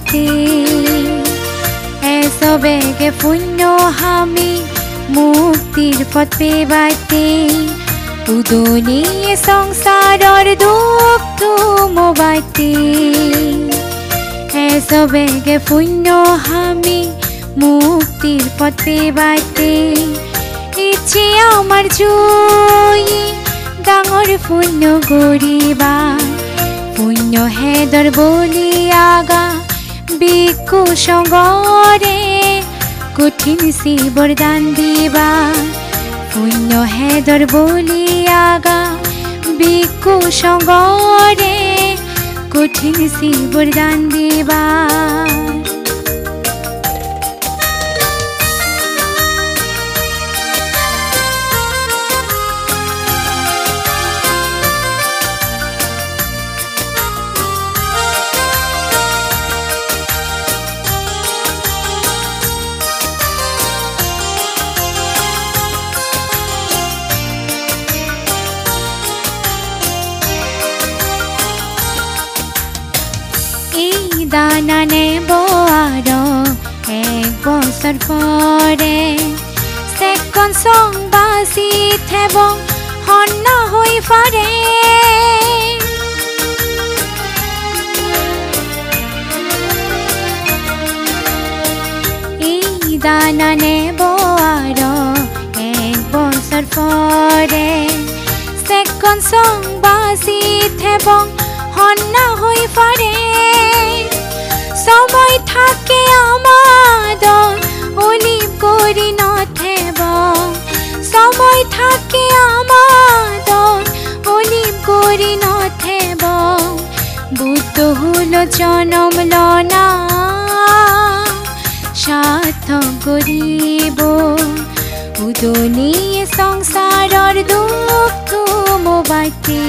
বাটে এসবেগে পুণ্য হামি মুক্তির পথ পেবাতে উদনি সংসারর দুঃখ তুমবাতে এসবেগে পুণ্য হামি মুক্তির পথ পেবাতে ইচ্ছে আমার জয়ী ডাঙৰ পুণ্য গৰিবা পুণ্য হেদৰ বলি আগা বিকু সঙ্গৰে কঠিন শিৱৰ দান দিবা পুণ্য হেদৰ বলি আগা বিকু সঙ্গৰে কঠিন শিৱৰ দান দিবা দানা নেব আরো এক বছর পরে সেকন্ড সং বাসি থেব হন্য হই পারে এই দানা নেব আরো এক বছর পরে সেকন্ড সং বাসি থেব হন্য হই পারে সময় থাকে আমাদের অলিভ করি নথেব সময় থাকে আমাদের অলিভ করি নথেব বুদ্ধ হলো জনম লনা সার্থক করিব উদনি সংসারর দুঃখ তুমবাতে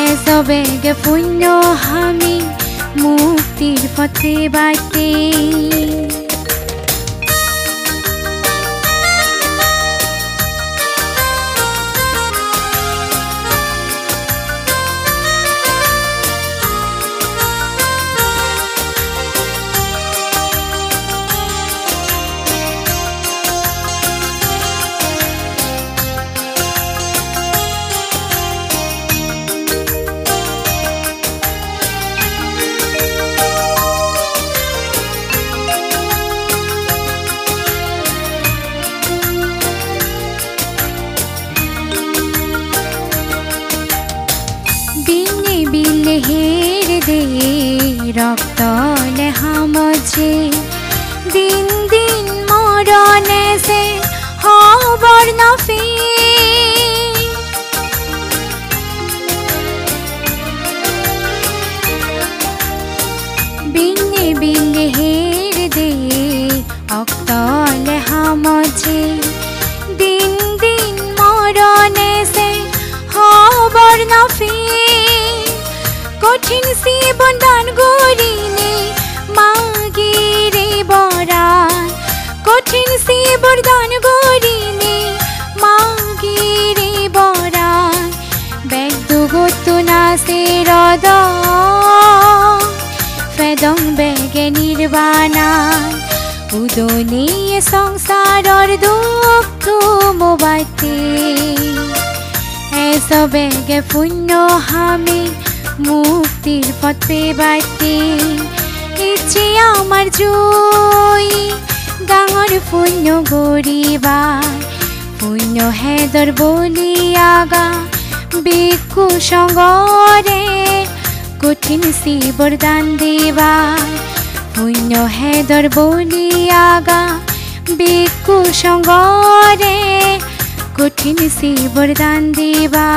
এসবেগে পুণ্য হামি মুক্তির পথে বাটে হের দে রক্ত লেহামছে দিন দিন মরণে সে হবর নফি বিনে বিনে হের দে রক্ত লেহামছে দিন দিন মরণে সে হবর নফি কঠিন জীবন দান গরিনে মাগিরে বরান কঠিন জীবন দান গরিনে মাগিরে বরান বেদুগত নাসে রদ ফেদং বেগে নির্বাণা উদনি সংসারর দুঃখ তুমবাতে এসবেগে পুণ্য হামি মুক্তির পথ পেবাতে ইচ্ছে আমার জয়ী ডাঙৰ পুণ্য গৰিবা পুণ্য হেদৰ বলি আগা বিকু সঙ্গৰে কঠিন শিৱৰ দান দিবা পুণ্য হেদৰ বলি আগা বিকু সঙ্গৰে কঠিন শিৱৰ দান দিবা